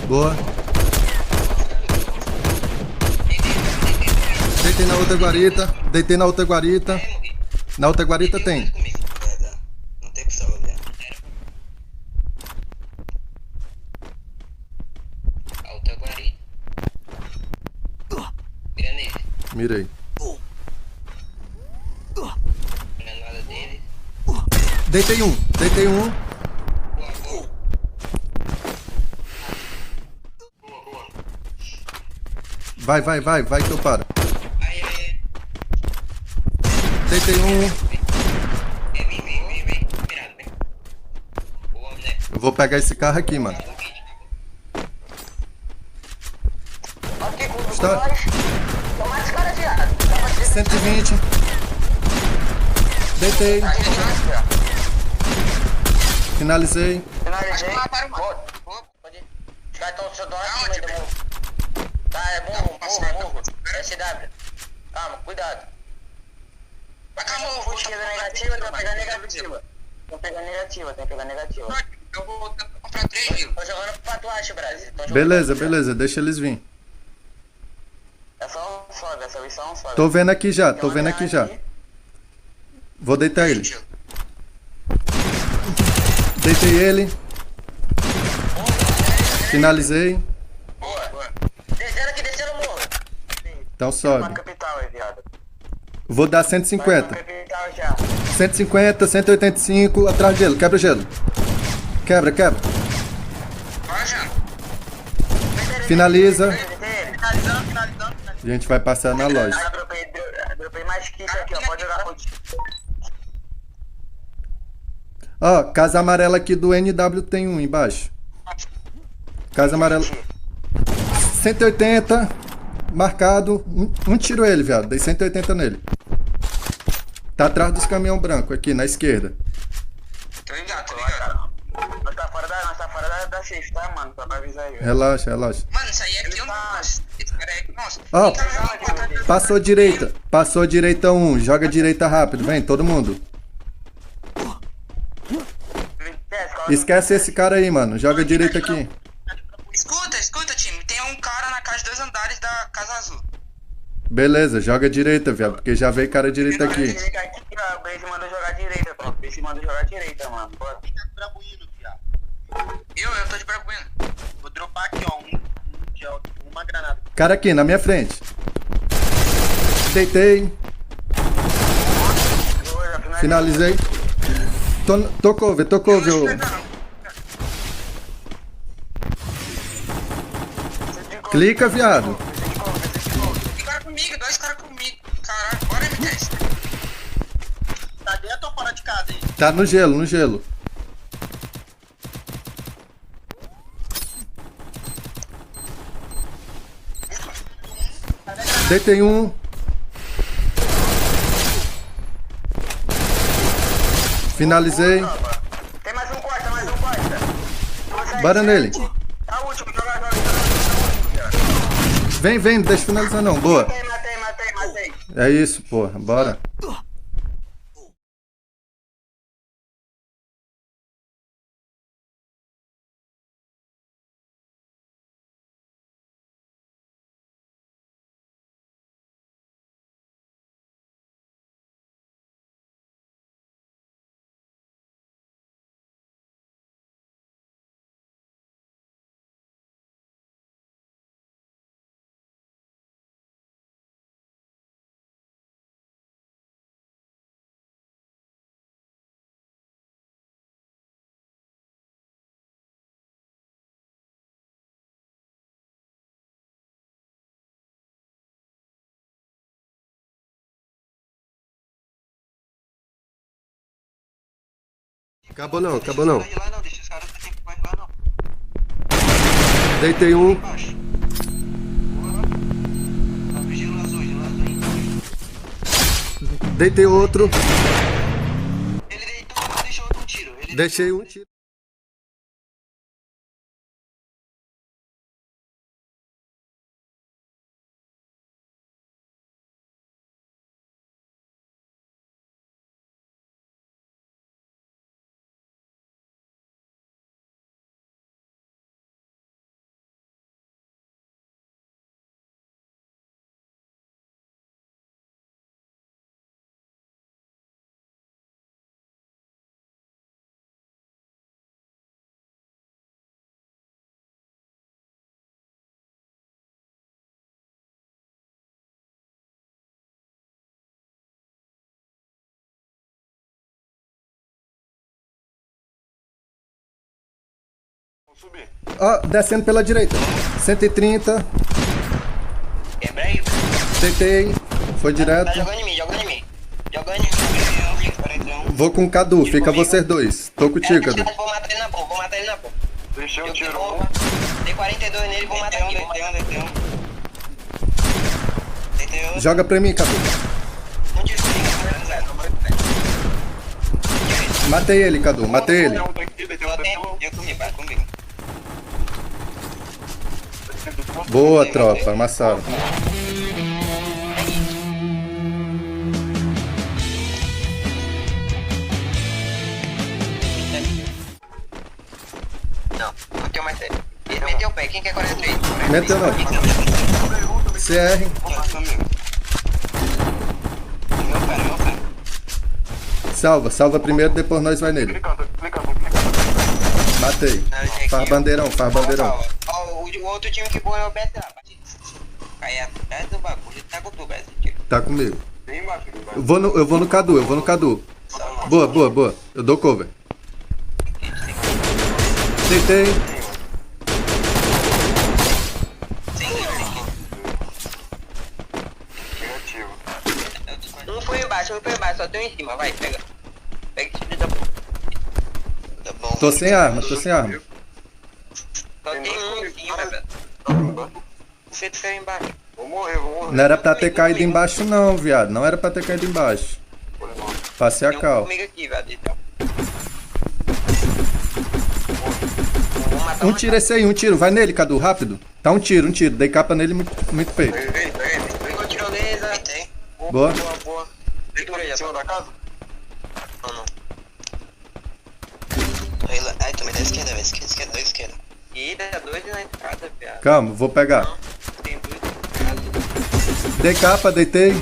Boa. Deitei na outra guarita. Deitei na outra guarita. Na outra guarita tem. Não tem opção, velho. Alta guarita. Mira nele. Mirei. Granada dele. Deitei um. Deitei um. Boa, boa. Boa, boa. Vai, vai, vai. Vai que eu paro. Aí, aí. Deitei um. Vem. Mirado, vem. Boa, né? Eu vou pegar esse carro aqui, mano. Aqui com Está- nós. Toma esse cara, viado. 120. Deitei. Aqui com nós, viado. Finalizei. Finalizei. Para, mano. Vou. Pode ir. Os caras estão só aqui, mas demorou. Tá, é morro. SW. Calma, cuidado. Vai cá, morro. Esquerda negativa, tem que pegar negativa. Tem que pegar negativa. Eu vou comprar 3 mil. Tô jogando pra tu, acho, Brasil. Beleza, beleza. Deixa eles vir. É só um só, dessa vez só um só. Tô vendo aqui já. Tô vendo aqui já. Vou deitar ele. Deitei ele. Finalizei. Boa. Descendo o morro. Então Uma sobe. capital aí, viado. Vou dar Uma 150. capital já. 150, 185. Atrás de gelo. Quebra o gelo. Quebra, quebra. Vai, Jean. Finaliza. Finalizando. A gente vai passar na loja. Ah, dropei mais kit aqui, ó. Pode jogar contigo. Ó, casa amarela aqui do NW tem um embaixo. Casa amarela. 180. Marcado. Um tiro ele, viado. Dei 180 nele. Tá atrás dos caminhão branco aqui, na esquerda. Tô ligado. Nós tá fora da safe, tá, mano? Só pra avisar aí, velho. Relaxa, relaxa. Mano, isso aí aqui eu não gosto. Esse cara aí, nossa. Ó, Tá passou direita. Passou direita um. Joga direita rápido. Vem, todo mundo. Esquece esse cara aí, mano. Joga direita aqui. Escuta, time. Tem um cara na casa de 2 andares da Casa Azul. Beleza, joga direita, viado. Porque já veio cara direita aqui. O Blaze mandou jogar direita, pô. O Blaze mandou jogar direita, mano. Bora. Brabuíno, viado. Eu tô de brabuino. Vou dropar aqui, ó, uma granada. Cara aqui, na minha frente. Deitei. Finalizei. Tocou, viu? Clica, viado. Dois caras comigo. Caralho, bora MTS. Tá dentro ou fora de casa aí? Tá no gelo, no gelo. Deitei um. Finalizei. Tem mais um costa. Bora nele. Tá o último, joga. Vem, não deixa eu finalizar não. Boa. Matei. É isso, porra. Bora. Acabou não. Deixa os caras não tem que mais lá não. Deitei um. Embaixo. Boa. Tá gelo azul aí. Deitei outro. Ele deitou, deixou outro tiro. Deixei um tiro. Ó, descendo pela direita. 130. Quebra aí. Tentei. Foi direto. Tá jogando em mim, jogando em mim. Jogando em mim. Vou com o Cadu, fica vocês dois. Tô contigo, Cadu. Vou matar ele na boca, vou matar ele na boca. Deixei um tiro. Dei 42 nele, vou matar aqui. Joga pra mim, Cadu. Um tiro comigo. Matei ele, Cadu, matei ele. Eu comigo, vai comigo. Boa, tropa, amassaram. Não, não tem mais sério. Ele meteu o pé, quem quer 43? Meteu não. CR. Meu pé. Salva primeiro, depois nós vai nele. Matei. Faz bandeirão. Ó, o outro time que põe é o BSA. Aí atrás do bagulho, tá com tu, BSA. Tá comigo. Eu vou no Cadu. Boa. Eu dou cover. Tentei. Um foi embaixo, só tem um em cima, vai, pega. Pega esse filho da puta. Tá bom. Tô sem arma. Só tem um em cima, velho. Por que tu caiu embaixo? Vou morrer. Não era pra ter caído embaixo não, viado. Não era pra ter caído embaixo. Passei a Tem um cal. comigo aqui, velho, então. Vou matar Um tiro esse aí, um tiro. Vai nele, Cadu, rápido. Tá um tiro. Dei capa nele, muito peito. Pegou tirolesa. Tem. Boa. Boa. Em cima da casa? Não. Ai, tomei da esquerda, velho. Esquerda. E dá dois na entrada, viado. Calma, vou pegar. Tem dois na entrada. Dei capa, deitei.